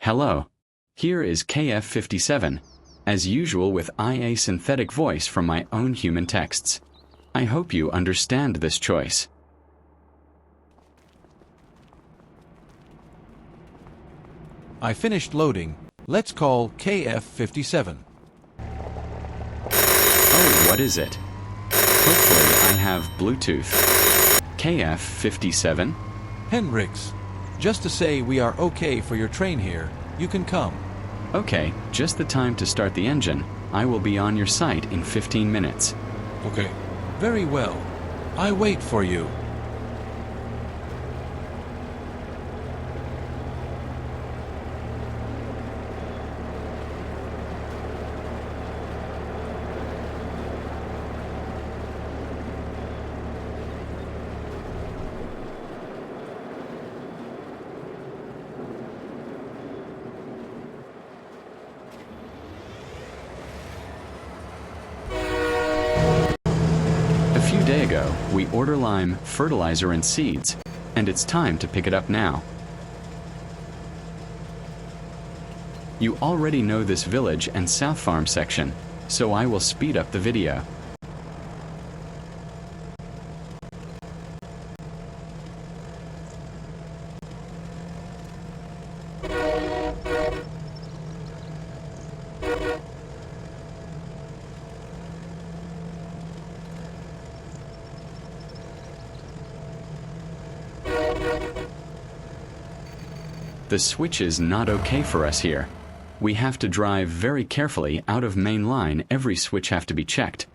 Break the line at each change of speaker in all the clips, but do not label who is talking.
Hello. Here is KF57, as usual with IA synthetic voice from my own human texts. I hope you understand this choice.
I finished loading. Let's call KF57.
Oh, what is it? Hopefully I have Bluetooth. KF57?
Henrix. Just to say we are okay for your train here. You can come.
Okay, just the time to start the engine. I will be on your site in 15 minutes.
Okay. Very well. I wait for you.
A few days ago, we ordered lime, fertilizer and seeds, and it's time to pick it up now. You already know this village and South Farm section, so I will speed up the video. The switch is not okay for us here. We have to drive very carefully out of main line. Every switch have to be checked.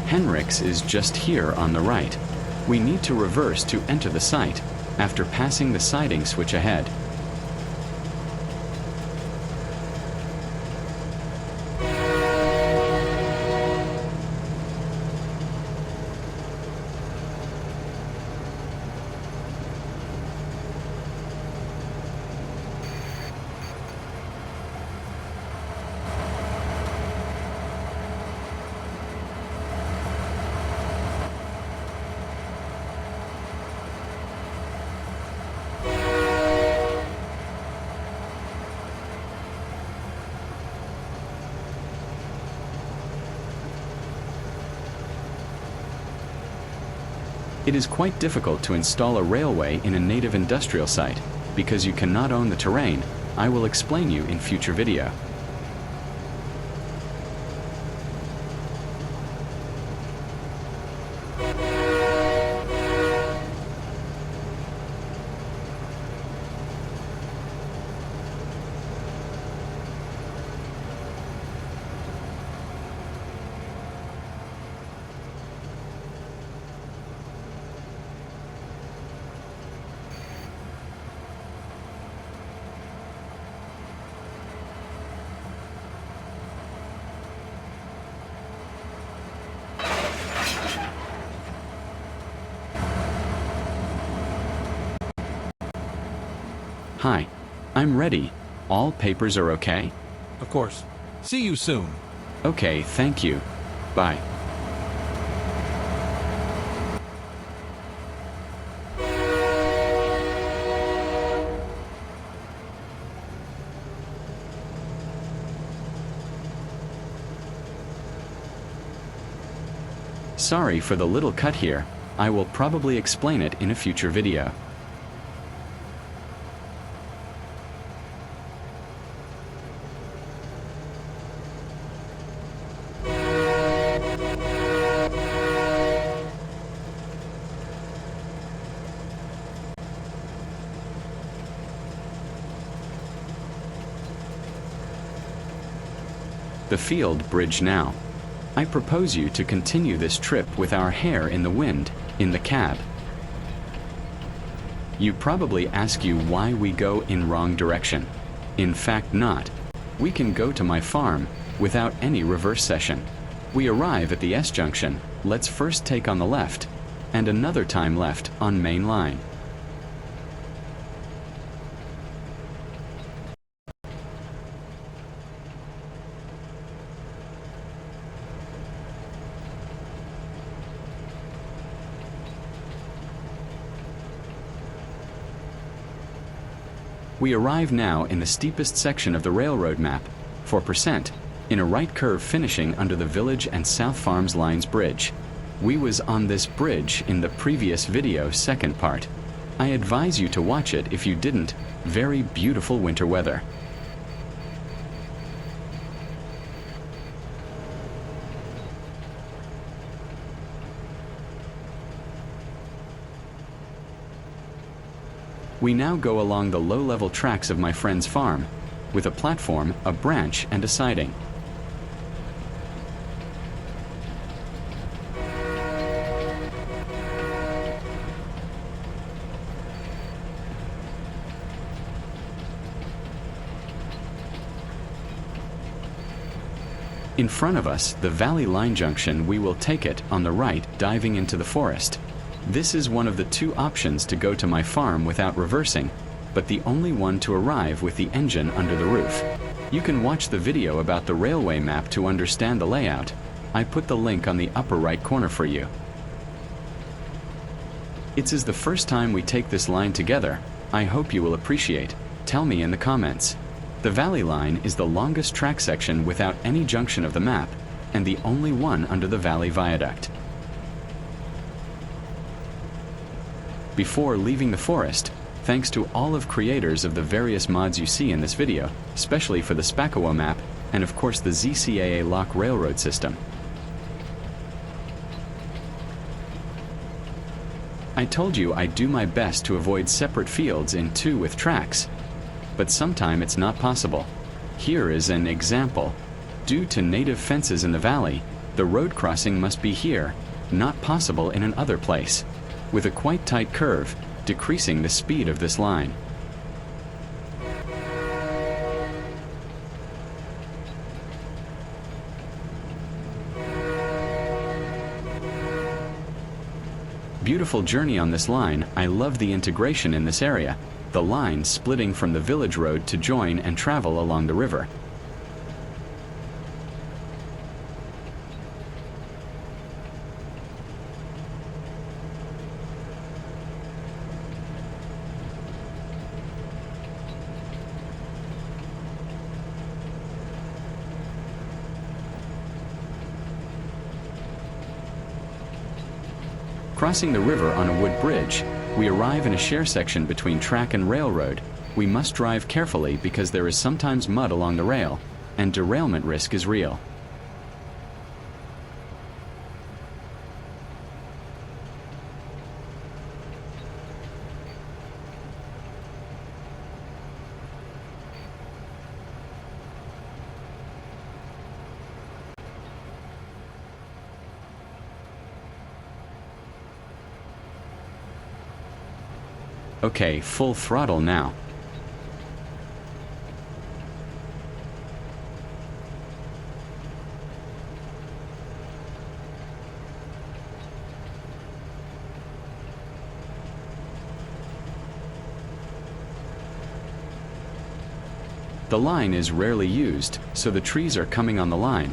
Henrix is just here on the right. We need to reverse to enter the site after passing the siding switch ahead. It is quite difficult to install a railway in a native industrial site because you cannot own the terrain. I will explain you in future video. Hi, I'm ready. All papers are okay?
Of course. See you soon.
Okay, thank you. Bye. Sorry for the little cut here. I will probably explain it in a future video. The field bridge now. I propose you to continue this trip with our hair in the wind, in the cab. You probably ask you why we go in wrong direction. In fact not. We can go to my farm without any reverse session. We arrive at the S junction. Let's first take on the left, and another time left on main line. We arrive now in the steepest section of the railroad map, 4%, in a right curve finishing under the Village and South Farms Lines Bridge. We was on this bridge in the previous video second part. I advise you to watch it if you didn't. Very beautiful winter weather. We now go along the low-level tracks of my friend's farm, with a platform, a branch, and a siding. In front of us, the Valley Line junction, we will take it on the right, diving into the forest. This is one of the two options to go to my farm without reversing, but the only one to arrive with the engine under the roof. You can watch the video about the railway map to understand the layout. I put the link on the upper right corner for you. It is the first time we take this line together. I hope you will appreciate. Tell me in the comments. The Valley Line is the longest track section without any junction of the map, and the only one under the Valley Viaduct. Before leaving the forest, thanks to all of creators of the various mods you see in this video, especially for the SZPAKOWO map, and of course the ZCAALOCK railroad system. I told you I'd do my best to avoid separate fields in two with tracks, but sometime it's not possible. Here is an example. Due to native fences in the valley, the road crossing must be here, not possible in another place, with a quite tight curve, decreasing the speed of this line. Beautiful journey on this line. I love the integration in this area, the line splitting from the village road to join and travel along the river. Crossing the river on a wood bridge, we arrive in a share section between track and railroad. We must drive carefully because there is sometimes mud along the rail, and derailment risk is real. Okay, full throttle now. The line is rarely used, so the trees are coming on the line.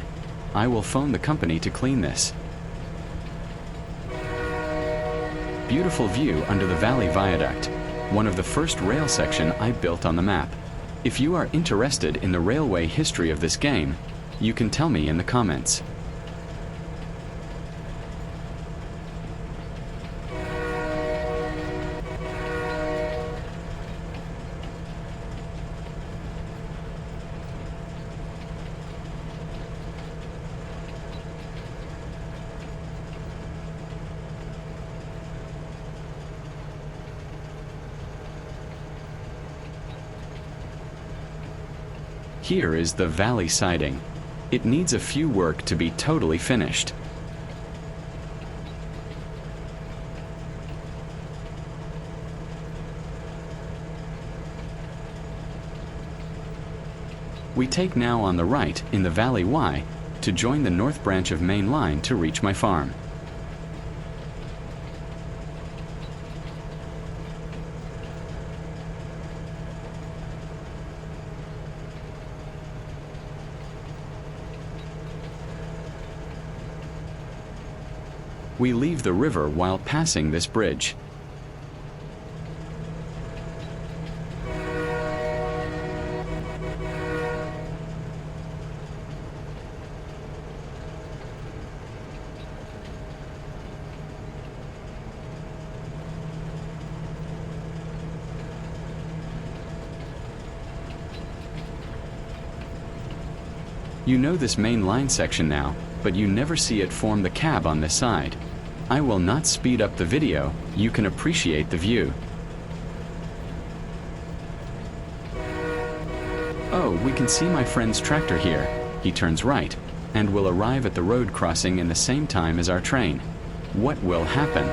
I will phone the company to clean this. Beautiful view under the Valley Viaduct, one of the first rail section I built on the map. If you are interested in the railway history of this game, you can tell me in the comments. Here is the valley siding. It needs a few work to be totally finished. We take now on the right in the Valley Y to join the north branch of Main Line to reach my farm. We leave the river while passing this bridge. You know this main line section now, but you never see it form the cab on this side. I will not speed up the video, you can appreciate the view. Oh, we can see my friend's tractor here. He turns right, and will arrive at the road crossing in the same time as our train. What will happen?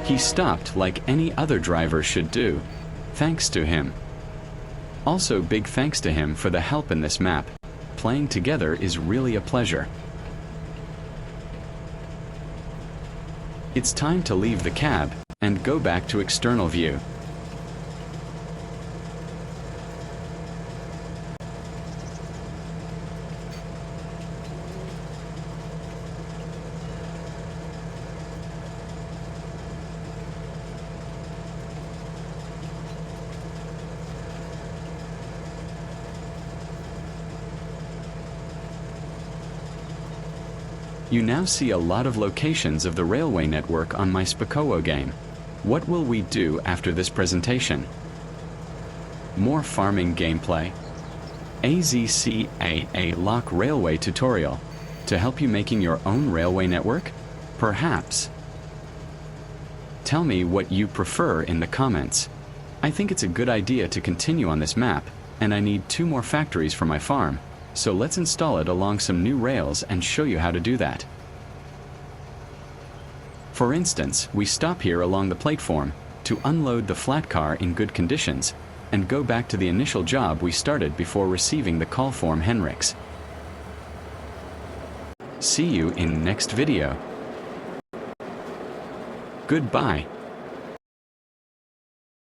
He stopped like any other driver should do. Thanks to him. Also, big thanks to him for the help in this map. Playing together is really a pleasure. It's time to leave the cab and go back to external view. You now see a lot of locations of the railway network on my SZPAKOWO game. What will we do after this presentation? More farming gameplay? A ZCAALOCK railway tutorial to help you making your own railway network? Perhaps. Tell me what you prefer in the comments. I think it's a good idea to continue on this map, and I need 2 more factories for my farm. So let's install it along some new rails and show you how to do that. For instance, we stop here along the platform to unload the flat car in good conditions and go back to the initial job we started before receiving the call form Henrix. See you in next video. Goodbye.